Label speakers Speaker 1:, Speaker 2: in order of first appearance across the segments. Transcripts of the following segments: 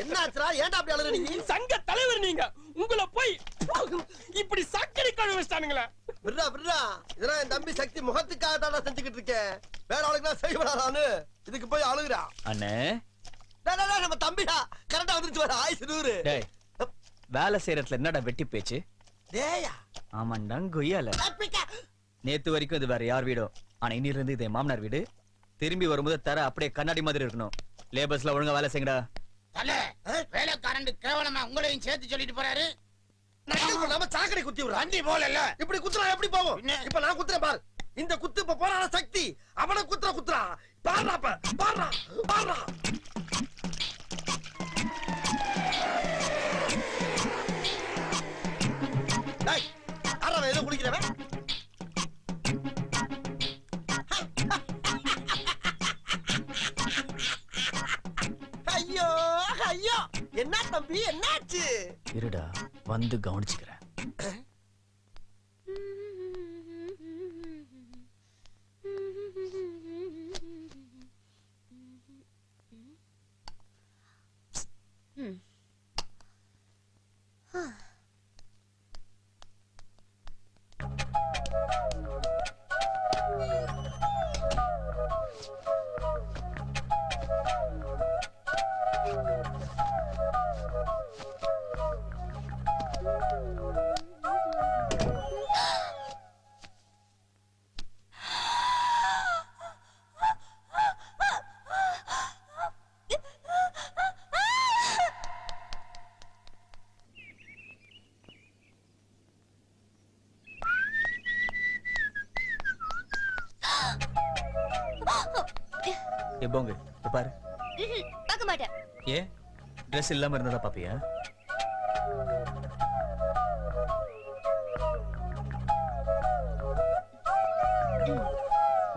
Speaker 1: என்னாச்சுடா? ஏன்டா அப்படி அழுற நீ?
Speaker 2: சங்க தலைவர் நீங்க. உங்களை போய் இப்படி சக்கரை கழுவி வச்சிட்டானுங்களே.
Speaker 1: விட்றா விட்றா. இதெல்லாம் என் தம்பி சக்தி முகத்துக்காக தான் செஞ்சுக்கிட்டு இருக்கேன். வேற ஆளுக்குலாம் செய்யப்படாதான்னு இதுக்கு போய் அழுகுறா.
Speaker 3: அண்ணே
Speaker 1: நம்ம தம்பிடா. கரெக்டா வந்துருச்சு வர. ஆயுசு 100.
Speaker 3: டேய் வேலை செய்யறதுல என்னடா வெட்டி பேச்சு?
Speaker 1: டேயா
Speaker 3: ஆமாண்டா கொய்யால. நேத்து வரைக்கும் இது வேற யார் வீடோ, ஆனா இன்னில இருந்து இது மாமனார் வீடு. திரும்பி வரும்போது தர அப்படியே கண்ணாடி மாதிரி இருக்கணும். லேபர்ஸ்ல ஒழுங்கா வேலை செய்யுங்கடா.
Speaker 4: தல வேலைக்காரன் கேவலமா உங்களையும் சேர்த்து சொல்லிட்டு போறாரு.
Speaker 1: நம்ம சாக்கடை குத்தி விடுற
Speaker 4: வண்டி போல
Speaker 1: இப்படி குத்துறா எப்படி போவோம்? இப்ப நான் குத்துறேன் பாரு. இந்த குத்து இப்ப போறான சக்தி அவனை குத்துறா பாடுறா பாடுறா பாடுறா. ஏதோ குளிக்கிறவன் ஐயோ ஐயோ. என்ன தம்பி என்னாச்சு?
Speaker 3: இருடா வந்து கவனிச்சுக்கிறேன். எப்போங்க பாரு.
Speaker 5: பார்க்க மாட்டேன்.
Speaker 3: ஏன் ட்ரெஸ் இல்லாம இருந்ததா பாப்பியா?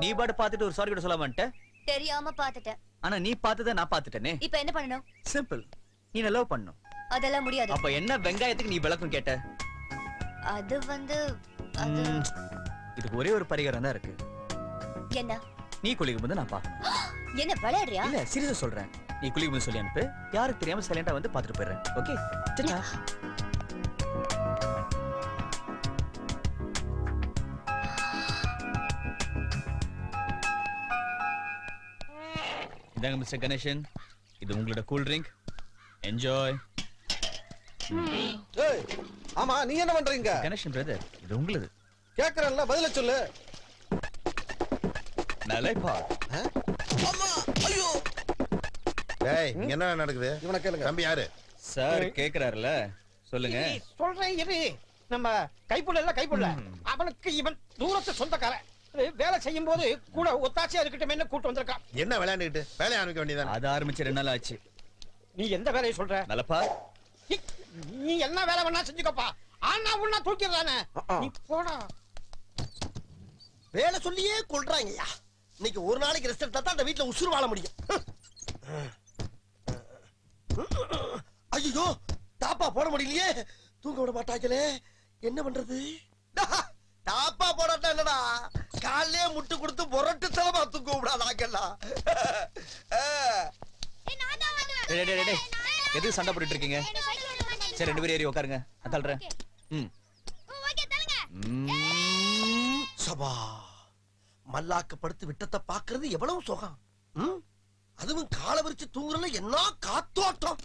Speaker 3: நீ பாட்டு பாத்துட்டு ஒரு சாரி கூட சொல்ல மாட்டேன்.
Speaker 5: தெரியாம பாத்துட்டேன்.
Speaker 3: ஆனா நீ பார்த்தத நான் பாத்துட்டேனே.
Speaker 5: இப்போ என்ன பண்ணணும்?
Speaker 3: சிம்பிள். நீ லவ் பண்ணணும்.
Speaker 5: அதெல்லாம் முடியாது.
Speaker 3: அப்ப என்ன வெங்காயத்துக்கு நீ விளக்கம் கேட்ட?
Speaker 5: அது
Speaker 3: இதுக்கு ஒரே ஒரு பரிகாரம் தான் இருக்கு.
Speaker 5: என்ன?
Speaker 3: நீ குளிக்கும் போது நான் பாக்கணும்.
Speaker 5: என்ன விளையாடுறியா?
Speaker 3: இல்ல சீரியஸா சொல்றேன். நீ குளிக்கும் போது சொல்லி அனுப்பு. யாருக்கு தெரியாம சைலண்டா வந்து பாத்துட்டு போயிடுறேன். ஓகே சச்சா. இதாங்க மிஸ்டர் கணேசன், இது உங்களோட கூல் ட்ரிங்க். என்ஜாய்.
Speaker 1: ஏய் ஆமா நீ என்ன பண்றீங்க?
Speaker 3: கணேசன் பிரதர் இது உங்களுக்கு.
Speaker 1: கேக்குறேன்ல பதில சொல்லு.
Speaker 3: நலைப்பா.
Speaker 1: அம்மா ஐயோ.
Speaker 6: டேய் என்ன நடக்குது?
Speaker 1: இவனை கேளுங்க.
Speaker 6: தம்பி யாரு?
Speaker 3: சார் கேக்குறாருல சொல்லுங்க.
Speaker 4: சொல்றேன் இரு. நம்ம கைப்புள்ள அவனுக்கு இவன் தூரத்து சொந்தக்காரன். வேலை செய்யும் போது கூட ஒத்தாச்சியா இருக்கட்டும் கூட்டு வந்திருக்கான்.
Speaker 6: என்ன விளையாண்டுக்கிட்டு வேலையை ஆரம்பிக்க வேண்டியதானே?
Speaker 3: அது ஆரம்பிச்சு 2 நாள் ஆச்சு.
Speaker 4: நீ எந்த வேலையை சொல்ற?
Speaker 3: நலப்பா
Speaker 4: நீ என்ன வேலை வேணா செஞ்சுக்கப்பா. ஆனா உன்ன தூக்கிடுறானே. நீ போடா.
Speaker 1: வேலை சொல்லியே கொல்றாங்கய்யா. இன்னைக்கு ஒரு நாளைக்கு ரெஸ்ட் எடுத்தா தான் அந்த வீட்டுல உசுறு வாழ முடியும். ஐயோ தாப்பா போட முடியலையே. தூங்க விட மாட்டாங்களே. என்ன பண்றது? தாப்பா போடாட்டா என்னடா காலையே முட்டு கொடுத்து புரட்டு தலமா தூங்க விடாதாங்கல்லாம்.
Speaker 3: எது சண்டை போட்டுட்டு இருக்கீங்க? சரி 2 பேரும் ஏறி உட்காருங்க. அதால்றேன்.
Speaker 1: சபா மல்லாக்க படுத்து விட்டத்தை பாக்குறது எவ்வளவு சுகம். அதுவும் காலை விரிச்சு தூங்குறல என்ன காத்தோட்டம்.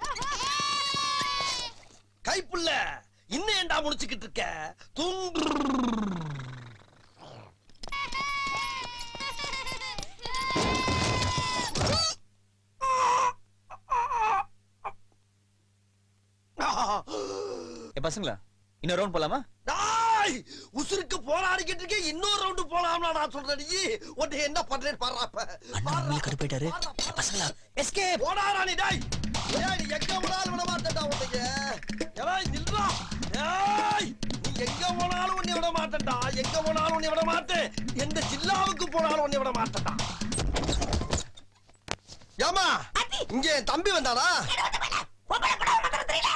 Speaker 1: கைப்புள்ள இன்னும் ஏண்டா முடிச்சுக்கிட்டு இருக்க? தூங்கு.
Speaker 3: பசங்களா இன்னொரு ரவுண்ட் போலாமா?
Speaker 1: உசுருக்கு போராடிக்கிட்டு இருக்கே. இன்னொரு ரவுண்டு போலாம்னா நான் சொல்றேன். நீ உன்னை என்ன பண்றேன்னு பாறாப்ப.
Speaker 3: அண்ணா கடுப்பைட்டாரு. பசங்களா எஸ்கேப்.
Speaker 1: போடாடா நீ டேய். ஏய் நீ எங்க போனாலும் விட மாட்டேன்டா உன்னைய. ஏய் நில்றா. ஏய் நீ எங்க போனாலும் உன்னை விட மாட்டேன்டா. எங்க போனாலும் உன்னை விட மாட்டேன். எந்த ஜில்லாவுக்கு போனாலும் உன்னை விட மாட்டேன்டா. ஏமா இங்க என் தம்பி வந்தானா?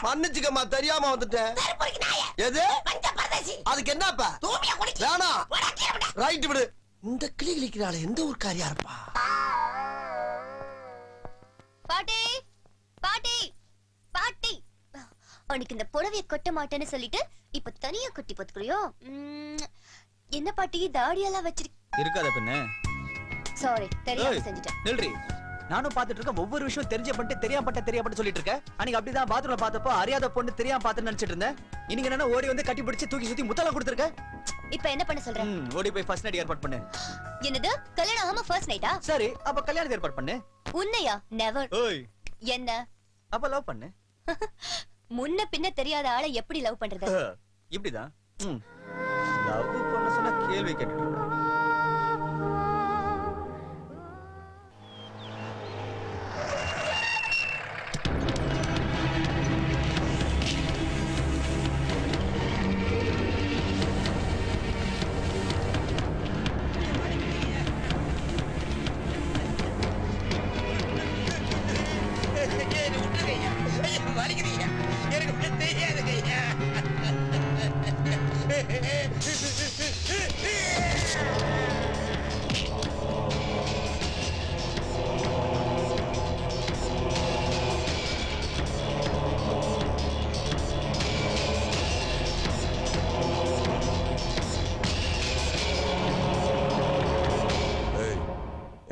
Speaker 1: மன்னிச்சுக்கம்மா தெரியாம வந்துட்டேன். எது அதுக்கு என்னப்பா? வேணா ரைட் விடு. இந்த கிளி கிளிக்கிறாள எந்த ஊர்க்காரியா இருப்பா?
Speaker 5: பாட்டி பாட்டி உனக்கு இந்த புடவைய கொட்ட மாட்டேன்னு சொல்லிட்டு இப்ப தனியா கொட்டி போத்துக்கிறியோ? என்ன பாட்டி தாடியெல்லாம் வச்சிருக்க?
Speaker 3: இருக்காத பின்ன.
Speaker 5: சாரி, தெரியாம
Speaker 3: ஏய்,
Speaker 5: செஞ்சுட்டேன்.
Speaker 3: நில்றி. நானும் பாத்துட்டு இருக்கேன். ஒவ்வொரு விஷயம் தெரிஞ்ச பண்ணிட்டு தெரியாம சொல்லிட்டு இருக்கேன். அன்னைக்கு அப்படிதான் பாத்ரூம்ல பார்த்தப்போ அறியாத பொண்ணு தெரியாம பார்த்து நினைச்சிட்டு இருந்தேன். இன்னைக்கு என்னன்னா ஓடி வந்து கட்டி பிடிச்சு தூக்கி சுத்தி முத்தலாம் கொடுத்துருக்க.
Speaker 5: இப்ப என்ன பண்ண சொல்ற?
Speaker 3: ஓடி போய் ஃபர்ஸ்ட் நைட் ஏற்பாடு பண்ணு.
Speaker 5: என்னது, கல்யாணம் ஆகாம ஃபர்ஸ்ட் நைட்டா?
Speaker 3: சரி, அப்ப கல்யாணம் ஏற்பாடு பண்ணு.
Speaker 5: உன்னையா? நெவர்.
Speaker 3: ஓய்,
Speaker 5: என்ன?
Speaker 3: அப்ப லவ் பண்ணு.
Speaker 5: முன்ன பின்ன தெரியாத ஆளை எப்படி லவ் பண்றது?
Speaker 3: இப்படிதான். லவ் பண்ண சொன்னா கேள்வி கேட்டுட்டு இருக்க.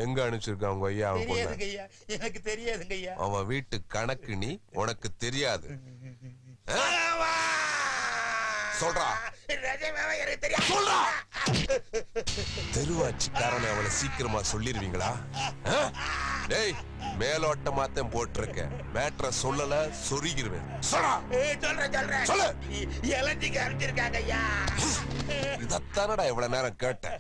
Speaker 7: எங்க அனுப்பிச்சிருக்கான் உங்க ஐயா? அவன் பொண்ணு
Speaker 1: எனக்கு தெரியாதுங்க ஐயா.
Speaker 7: அவன் வீட்டு கணக்கு நீ உனக்கு தெரியாது. சொல்றா சொல்றா. தெருவாட்சிக்காரன் அவளை சீக்கிரமா சொல்லிருவீங்களா? டேய், மேலோட்டமாத்தான் போட்டிருக்கேன். மேட்ர சொல்லல சொருகிருவேன்.
Speaker 1: சொல்றேன்
Speaker 7: சொல்லு.
Speaker 1: இளஞ்சிக்கு அனுப்பிச்சிருக்காங்க ஐயா.
Speaker 7: இதத்தானடா இவ்வளவு நேரம் கேட்டேன்.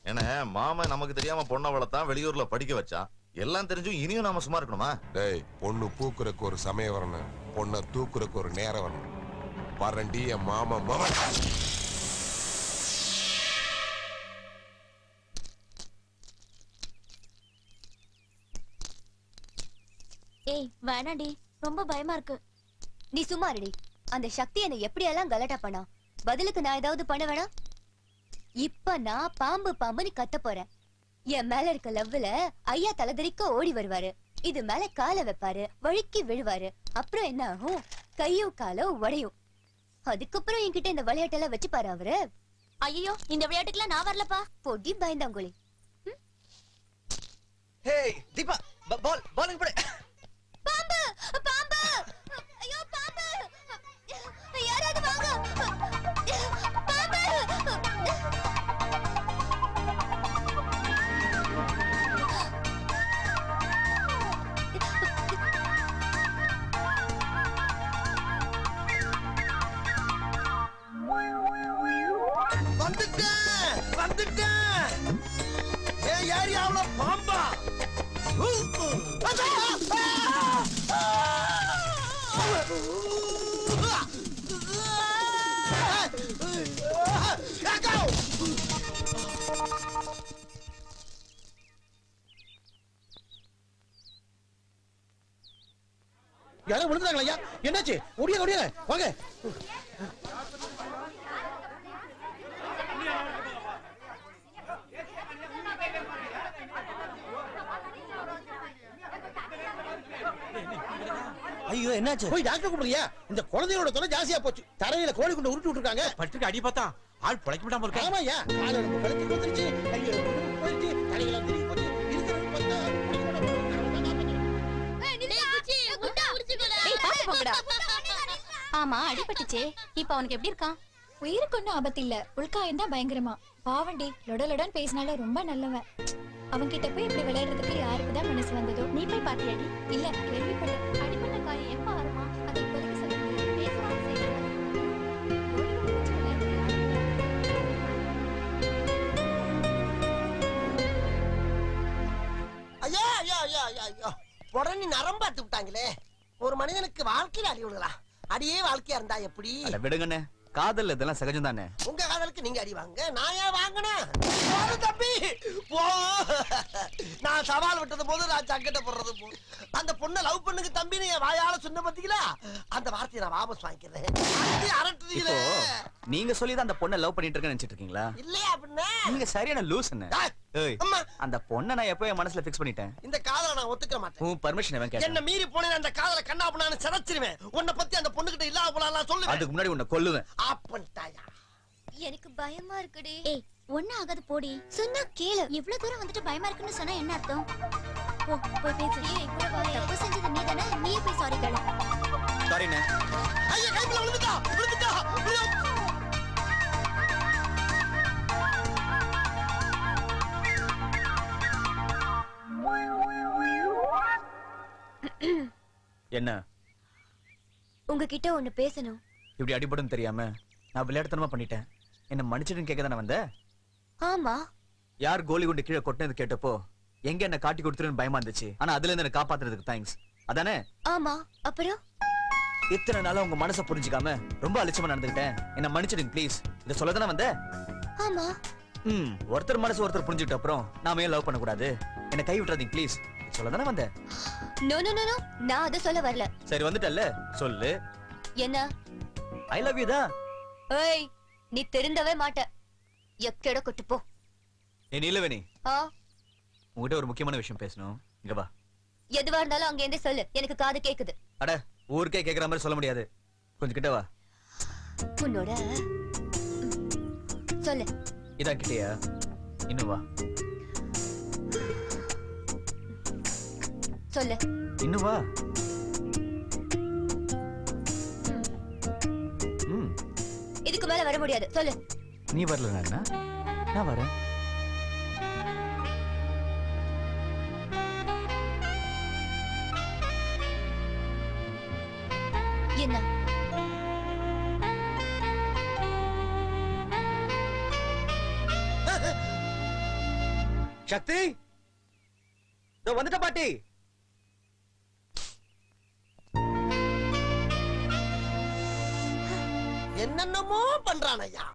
Speaker 6: என்ன மாமா நமக்கு தெரியாம பொண்ணை வளர்த்தான், வெளியூர்ல படிக்க வச்சான். எல்லாம் தெரிஞ்சும் இனியும் நாம சும்மா இருக்கணுமா?
Speaker 7: டேய், பொண்ணு பூக்குறக்கு ஒரு சமயம் வரணும், பொண்ணை தூக்குறக்கு ஒரு நேரம் வரணும். வரண்டி என் மாமா மவன்.
Speaker 5: ஏய் வேணாடி, ரொம்ப பயமா இருக்கு. நீ சும்மா இருடி. அந்த சக்தி என்ன எப்படியெல்லாம் கலட்டா பண்ணா, பதிலுக்கு நான் ஏதாவது பண்ண வேணாம். இப்ப நான் பாம்பு பாம்புன்னு கத்த போறேன். என் மேல இருக்க லவ்ல ஐயா தலைதறிக்க ஓடி வருவாரு. இது மேல காலை வைப்பாரு, வழுக்கி விழுவாரு. அப்புறம் என்ன ஆகும்? கையும் காலும் உடையும். அதுக்கப்புறம் என்கிட்ட இந்த விளையாட்டெல்லாம் வச்சு பாரு அவரு. ஐயோ, இந்த விளையாட்டுக்குலாம் நான் வரலப்பா. பொடி பயந்தாங்குழி.
Speaker 3: ஹேய் தீபா, பால் பாலுங்க போடு.
Speaker 5: பாம்பு பாம்பு, ஐயோ பாம்பு, யாராவது வாங்க. பாம்பு.
Speaker 1: வந்துட்டேன். ஏன் ஏரியாவுல பாம்பா?
Speaker 4: யாரும் விழுந்தாங்களா ஐயா? என்னாச்சு? ஒடியா ஒடியா வாங்க.
Speaker 1: ஐயோ, என்னாச்சு?
Speaker 4: போய் டாக்டர் கூப்பிடுறியா? இந்த குழந்தையோட தொலை ஜாஸ்தியா போச்சு. தரையில கோழி கொண்டு உருட்டி விட்டுருக்காங்க.
Speaker 2: பட்டுக்கு அடி பார்த்தா ஆள் பழைக்க விடாம இருக்கா?
Speaker 4: ஆமா ஐயா, கால ரொம்ப கழுத்து வந்துருச்சு. ஐயோ, போயிடுச்சு. தலையில திரும்பி போச்சு. இருக்கிறது பார்த்தா
Speaker 5: ஆமா, அடிபட்டுச்சே. இப்ப அவனுக்கு எப்படி இருக்கான்?
Speaker 8: உயிருக்கு ஒன்னும் ஆபத்து இல்ல. உள்காயம் தான் பயங்கரமா. பாவண்டி லொடலொடன் பேசினால ரொம்ப நல்லவன். அவன் கிட்ட போய் இப்படி விளையாடுறதுக்கு யாருக்குதான் மனசு வந்ததோ?
Speaker 5: நீ போய் பாத்தியாடி?
Speaker 8: இல்ல, கேள்விப்பட்டேன்.
Speaker 5: அடிபட்ட காயம் எப்ப வருமா?
Speaker 8: அதை இப்போதைக்கு சொல்ல முடியாது.
Speaker 5: பேசுவாங்க செய்யறாங்க.
Speaker 1: ஐயா ஐயா ஐயா ஐயா ஐயா, உடனே நரம்பாத்து விட்டாங்களே. ஒரு மனிதனுக்கு வாழ்க்கையில அடி விடுங்களா? அடியே வாழ்க்கையா இருந்தா எப்படி?
Speaker 3: அட விடுங்கண்ணே, காதல் இதெல்லாம் சகஜம் தானே.
Speaker 1: உங்க காதலுக்கு நீங்க அடி வாங்க, நான் ஏன் வாங்கினேன்? போடு தம்பி போ. நான் சவால் விட்டது போது நான் சக்கெட்ட போடுறது போ. அந்த பொண்ணை லவ் பண்ணுங்க தம்பின்னு என் வாயால சொன்ன பாத்தீங்களா, அந்த வார்த்தையை நான் வாபஸ் வாங்கிக்கிறேன். அது
Speaker 3: இப்போ
Speaker 1: அரட்டுறீங்களே.
Speaker 3: நீங்க சொல்லிதான் அந்த பொண்ணை லவ் பண்ணிட்டு இருக்கேன்னு நினைச்சிட்டு இருக்கீங்களா?
Speaker 1: இல்லையா அப்படின்னா
Speaker 3: நீங்க சரியான லூஸ் என்ன. ஏய்,
Speaker 1: அம்மா
Speaker 3: அந்த பொண்ணை நான் எப்போ என் மனசுல ஃபிக்ஸ் பண்ணிட்டேன்.
Speaker 1: இந்த காதலை நான் ஒத்துக்க மாட்டேன்.
Speaker 3: உன் பர்மிஷன் அவன்
Speaker 1: என்ன
Speaker 3: கேட்டேன்.
Speaker 1: மீறி போனேன் அந்த காதலை கண்ணா பண்ணான்னு சிதைச்சிருவேன். உன்னை பத்தி அந்த பொண்ணுகிட்ட இல்லாம போலாம் சொல்லுவேன்.
Speaker 3: அதுக்கு முன்னாடி உன்னை கொல்லுவேன்.
Speaker 1: அப்படின்ட்டாயா?
Speaker 5: எனக்கு பயமா இருக்குடி. ஏய் ஒண்ணும் ஆகாது போடி. சொன்னா கேளு. இவ்ளோ தூரம் வந்துட்டு பயமா இருக்குன்னு சொன்னா என்ன அர்த்தம்? போ போய் பேசு. ஏய் கூட வா. தப்பு செஞ்சது நீதானே, நீயே போய் சாரி கேளு.
Speaker 3: சாரிண்ணே.
Speaker 1: ஐயா கைக்குள்ள விழுந்துட்டா விழுந்துட்டா விழு.
Speaker 3: என்ன
Speaker 5: உங்ககிட்ட ஒண்ணு பேசணும்.
Speaker 3: இப்படி அடிபடும் தெரியாம நான் விளையாட்டுத்தனமா பண்ணிட்டேன். என்ன மன்னிச்சிடுன்னு கேட்க தானே வந்த?
Speaker 5: ஆமா
Speaker 3: யார் கோலி குண்டு கீழே கொட்டினது கேட்டப்போ எங்க என்ன காட்டி கொடுத்துருன்னு பயமா இருந்துச்சு. ஆனா அதுல இருந்து என்ன காப்பாத்துறதுக்கு தேங்க்ஸ். அதானே?
Speaker 5: ஆமா அப்புறம்
Speaker 3: இத்தனை நாளா உங்க மனசை புரிஞ்சுக்காம ரொம்ப அலட்சியமா நடந்துக்கிட்டேன். என்ன மன்னிச்சிடுங்க ப்ளீஸ். இத சொல்ல தானே வந்த?
Speaker 5: ஆமா
Speaker 3: ஒருத்தர் மனசு ஒருத்தர் புரிஞ்சுக்கிட்ட அப்புறம் நாம ஏன் லவ் பண்ண கூடாது? என்ன கை விட்டுறாதீங்க ப்ளீஸ். சொல்ல தானே வந்த?
Speaker 5: நோ நோ நோ நோ, நான் அத சொல்ல வரல.
Speaker 3: சரி வந்துட்டல்ல சொல்லு.
Speaker 5: என்ன?
Speaker 3: ஐ லவ் யூ தான்.
Speaker 5: ஏய் நீ தெரிந்தவே மாட்ட. எக்கட கொட்டு போ.
Speaker 3: ஏ நீலவேணி,
Speaker 5: ஆ
Speaker 3: உங்ககிட்ட ஒரு முக்கியமான விஷயம் பேசணும். இங்க வா.
Speaker 5: எதுவா இருந்தாலும் அங்க இருந்து சொல்லு, எனக்கு காது கேக்குது.
Speaker 3: அட ஊருக்கே கேக்குற மாதிரி சொல்ல முடியாது. கொஞ்சம் கிட்ட வா.
Speaker 5: உன்னோட சொல்லு.
Speaker 3: இதான் கிட்டயா? இன்னும் வா.
Speaker 5: சொல்லு.
Speaker 3: இன்னும் வா. ம்.
Speaker 5: இதுக்கு மேல வர முடியாது. சொல்லு.
Speaker 3: நீ வரல என்ன? நான் வரேன்.
Speaker 5: என்ன?
Speaker 3: சக்தி, இதோ வந்துட்ட பாட்டி.
Speaker 1: என்னென்னமோ பண்றான் ஐயா.